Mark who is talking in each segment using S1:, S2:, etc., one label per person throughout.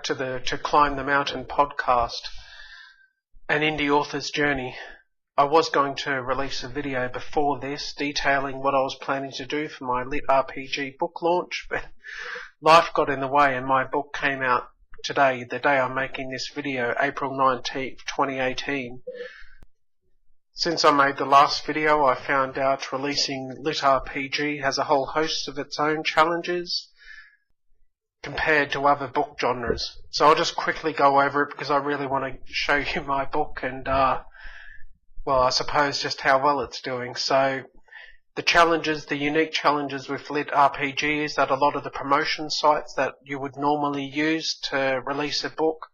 S1: to the To Climb the Mountain podcast, an indie author's journey. I was going to release a video before this detailing what I was planning to do for my Lit RPG book launch, but life got in the way and my book came out today, the day I'm making this video, April 19th, 2018. Since I made the last video, I found out releasing Lit RPG has a whole host of its own challenges compared to other book genres. So I'll just quickly go over it because I really want to show you my book and, well, I suppose just how well it's doing. So the unique challenges with Lit RPG is that a lot of the promotion sites that you would normally use to release a book,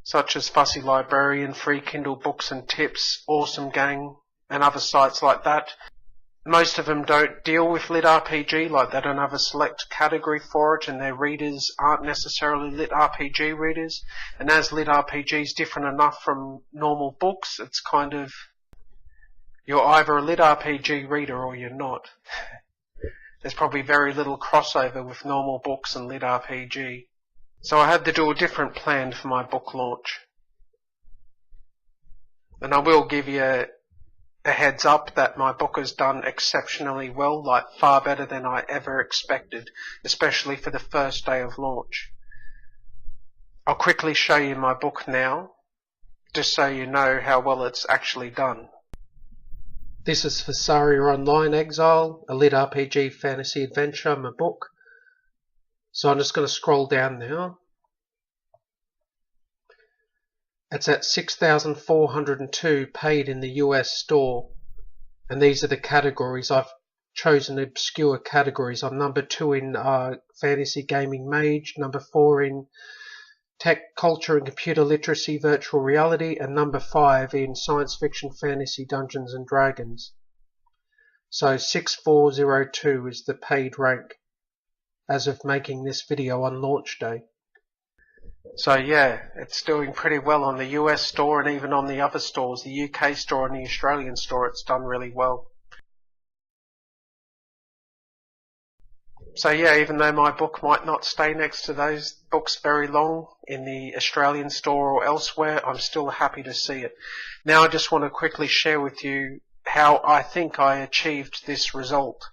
S1: such as Fussy Librarian, Free Kindle Books and Tips, Awesome Gang, and other sites like that, most of them don't deal with Lit RPG, like they don't have a select category for it, and their readers aren't necessarily Lit RPG readers. And as Lit RPG is different enough from normal books, it's kind of, you're either a Lit RPG reader or you're not. There's probably very little crossover with normal books and Lit RPG. So I had to do a different plan for my book launch. And I will give you a heads up that my book has done exceptionally well, like far better than I ever expected, especially for the first day of launch. I'll quickly show you my book now, just so you know how well it's actually done. This is Fasaria Online Exile, a Lit RPG fantasy adventure, my book. So I'm just going to scroll down now. It's at 6,402 paid in the US store. And these are the categories. I've chosen obscure categories. I'm number 2 in Fantasy Gaming Mage, number 4 in Tech, Culture and Computer Literacy Virtual Reality, and number 5 in Science Fiction Fantasy Dungeons and Dragons. So 6402 is the paid rank as of making this video on launch day. So yeah, it's doing pretty well on the US store and even on the other stores, the UK store and the Australian store, it's done really well. So yeah, even though my book might not stay next to those books very long in the Australian store or elsewhere, I'm still happy to see it. Now I just want to quickly share with you how I think I achieved this result.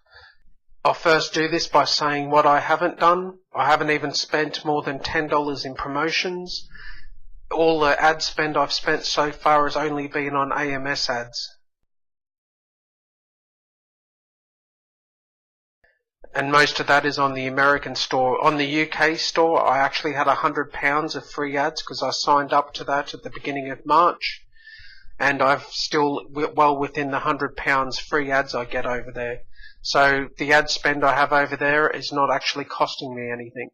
S1: I'll first do this by saying what I haven't done. I haven't even spent more than $10 in promotions. All the ad spend I've spent so far has only been on AMS ads. And most of that is on the American store. On the UK store, I actually had £100 of free ads because I signed up to that at the beginning of March. And I've still well within the £100 free ads I get over there. So the ad spend I have over there is not actually costing me anything.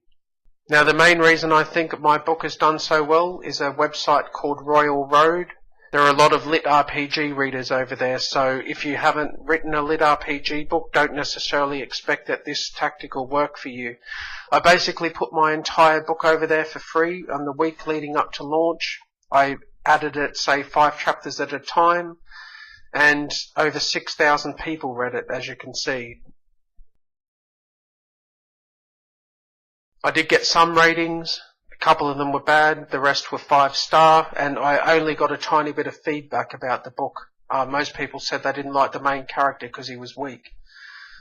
S1: Now the main reason I think my book has done so well is a website called Royal Road. There are a lot of Lit RPG readers over there, so if you haven't written a Lit RPG book, don't necessarily expect that this tactic will work for you. I basically put my entire book over there for free on the week leading up to launch. I added it, say, 5 chapters at a time. And over 6,000 people read it, as you can see. I did get some ratings, a couple of them were bad, the rest were 5-star, and I only got a tiny bit of feedback about the book. Most people said they didn't like the main character because he was weak.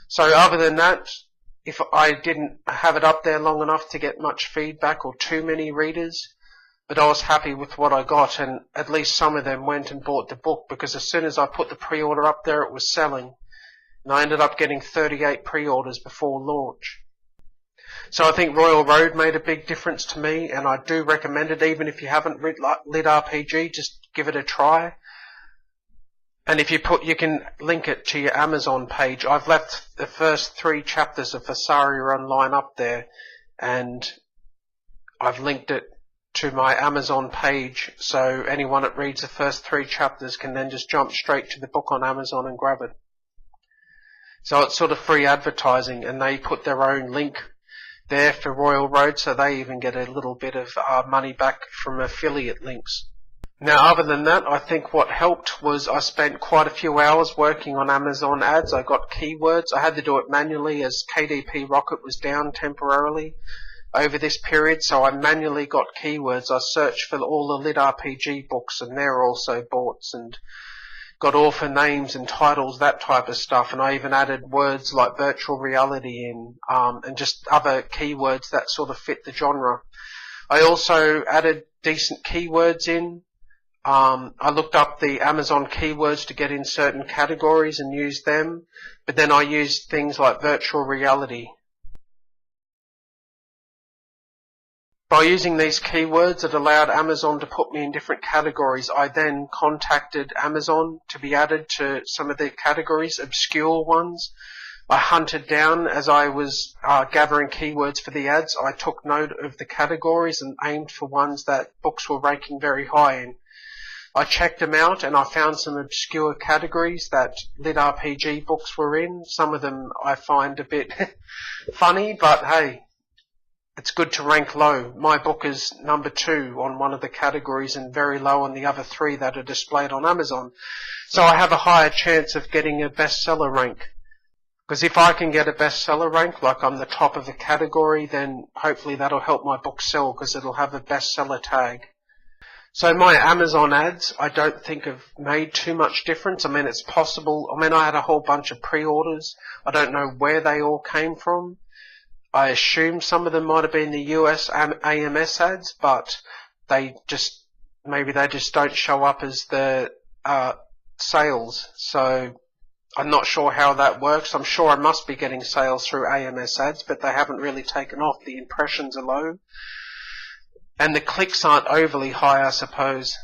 S1: So other than that, if I didn't have it up there long enough to get much feedback or too many readers, but I was happy with what I got, and at least some of them went and bought the book, because as soon as I put the pre-order up there, it was selling. And I ended up getting 38 pre-orders before launch. So I think Royal Road made a big difference to me, and I do recommend it. Even if you haven't read Lit RPG, just give it a try. And if you can link it to your Amazon page. I've left the first 3 chapters of Fasaria Online up there, and I've linked it to my Amazon page, so anyone that reads the first 3 chapters can then just jump straight to the book on Amazon and grab it. So it's sort of free advertising, and they put their own link there for Royal Road, so they even get a little bit of money back from affiliate links. Now other than that, I think what helped was I spent quite a few hours working on Amazon ads. I got keywords. I had to do it manually as KDP Rocket was down temporarily. over this period, so I manually got keywords. I searched for all the Lit RPG books, and they're also bought, and got author names and titles, that type of stuff, and I even added words like virtual reality in, and just other keywords that sort of fit the genre. I also added decent keywords in. I looked up the Amazon keywords to get in certain categories and used them, but then I used things like virtual reality. By using these keywords, it allowed Amazon to put me in different categories. I then contacted Amazon to be added to some of the categories, obscure ones. I hunted down, as I was gathering keywords for the ads, I took note of the categories and aimed for ones that books were ranking very high in. I checked them out and I found some obscure categories that Lit RPG books were in. Some of them I find a bit funny, but hey, it's good to rank low. My book is number 2 on one of the categories and very low on the other 3 that are displayed on Amazon. So I have a higher chance of getting a bestseller rank. Because if I can get a bestseller rank, like I'm the top of a category, then hopefully that'll help my book sell because it'll have a bestseller tag. So my Amazon ads, I don't think have made too much difference. I mean, it's possible. I mean, I had a whole bunch of pre-orders. I don't know where they all came from. I assume some of them might have been the US AMS ads, but maybe they just don't show up as the sales. So I'm not sure how that works. I'm sure I must be getting sales through AMS ads, but they haven't really taken off. The impressions are low. And the clicks aren't overly high, I suppose.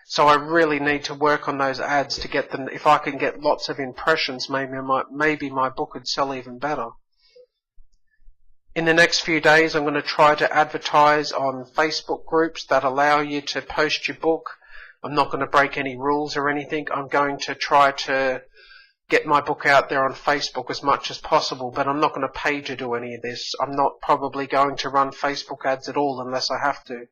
S1: So I really need to work on those ads to get them. If I can get lots of impressions, maybe my book would sell even better. In the next few days, I'm going to try to advertise on Facebook groups that allow you to post your book. I'm not going to break any rules or anything. I'm going to try to get my book out there on Facebook as much as possible, but I'm not going to pay to do any of this. I'm not probably going to run Facebook ads at all unless I have to.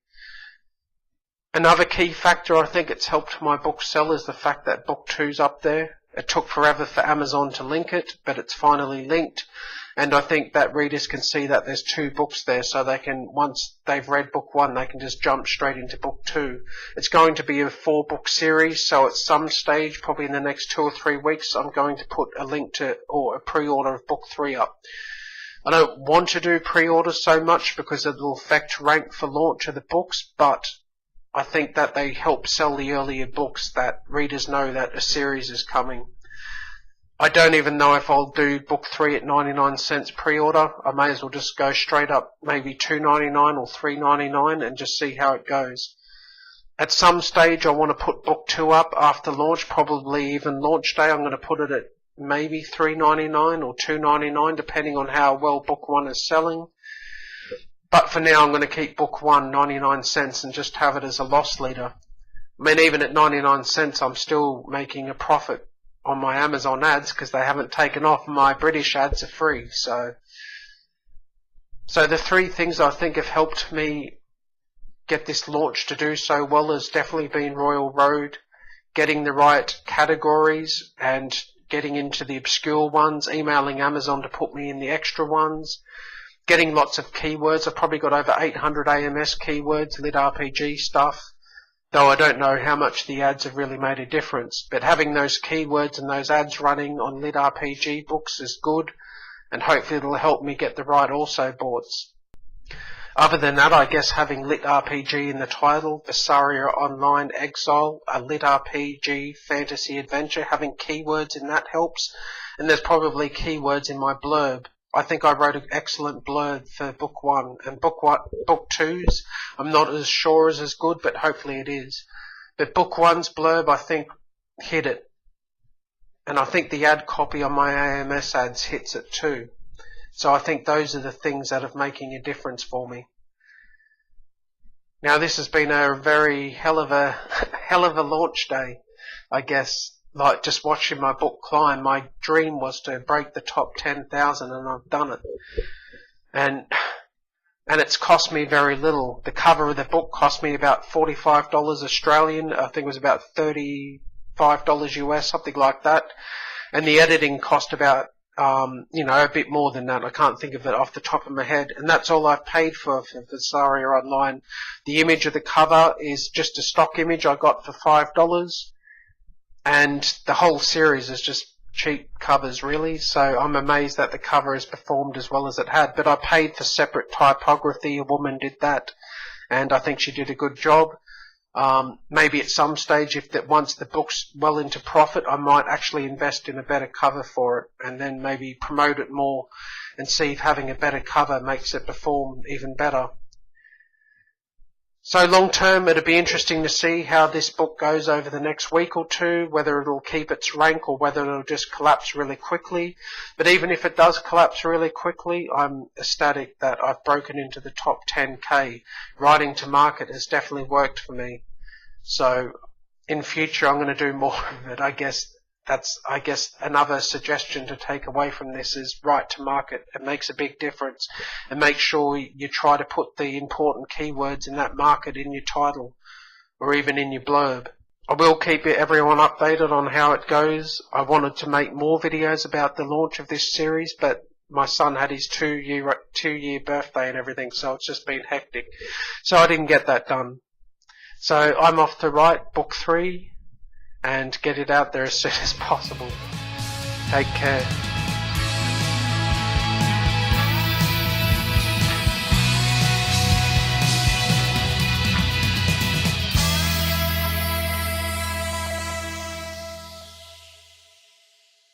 S1: Another key factor I think it's helped my book sell is the fact that book 2's up there. It took forever for Amazon to link it, but it's finally linked. And I think that readers can see that there's 2 books there, so they can, once they've read book 1, they can just jump straight into book 2. It's going to be a 4-book series, so at some stage, probably in the next 2 or 3 weeks, I'm going to put a link to, or a pre-order of book 3 up. I don't want to do pre-orders so much because it will affect rank for launch of the books, but I think that they help sell the earlier books, that readers know that a series is coming. I don't even know if I'll do book 3 at 99 cents pre-order. I may as well just go straight up maybe $2.99 or $3.99 and just see how it goes. At some stage I want to put book 2 up after launch, probably even launch day. I'm going to put it at maybe $3.99 or $2.99 depending on how well book 1 is selling. But for now I'm going to keep book 1 99 cents and just have it as a loss leader. I mean, even at 99 cents I'm still making a profit on my Amazon ads because they haven't taken off. My British ads are free. So the 3 things I think have helped me get this launch to do so well has definitely been Royal Road, getting the right categories and getting into the obscure ones, emailing Amazon to put me in the extra ones, getting lots of keywords. I've probably got over 800 AMS keywords, Lit RPG stuff. Though I don't know how much the ads have really made a difference. But having those keywords and those ads running on Lit RPG books is good, and hopefully it'll help me get the right also boards. Other than that, I guess having Lit RPG in the title, Vessaria Online Exile, a Lit RPG fantasy adventure, having keywords in that helps, and there's probably keywords in my blurb. I think I wrote an excellent blurb for book 1, and book 2's I'm not as sure is as good, but hopefully it is. But book 1's blurb I think hit it, and I think the ad copy on my AMS ads hits it too. So I think those are the things that are making a difference for me. Now this has been a very hell of a launch day, I guess. Like just watching my book climb, my dream was to break the top 10,000 and I've done it. And it's cost me very little. The cover of the book cost me about $45 Australian, I think it was about $35 US, something like that. And the editing cost about a bit more than that. I can't think of it off the top of my head, and that's all I've paid for Saria Online. The image of the cover is just a stock image I got for $5, and the whole series is just cheap covers, really. So I'm amazed that the cover has performed as well as it had, but I paid for separate typography. A woman did that, and I think she did a good job. Maybe at some stage, once the book's well into profit, I might actually invest in a better cover for it, and then maybe promote it more and see if having a better cover makes it perform even better. So long term, it'll be interesting to see how this book goes over the next week or two, whether it'll keep its rank or whether it'll just collapse really quickly. But even if it does collapse really quickly, I'm ecstatic that I've broken into the top 10k. Writing to market has definitely worked for me. So in future, I'm going to do more of it. I guess another suggestion to take away from this is write to market. It makes a big difference, and make sure you try to put the important keywords in that market in your title or even in your blurb. I will keep everyone updated on how it goes. I wanted to make more videos about the launch of this series, but my son had his two-year birthday and everything, so it's just been hectic. So I didn't get that done. So I'm off to write book 3 and get it out there as soon as possible. Take care.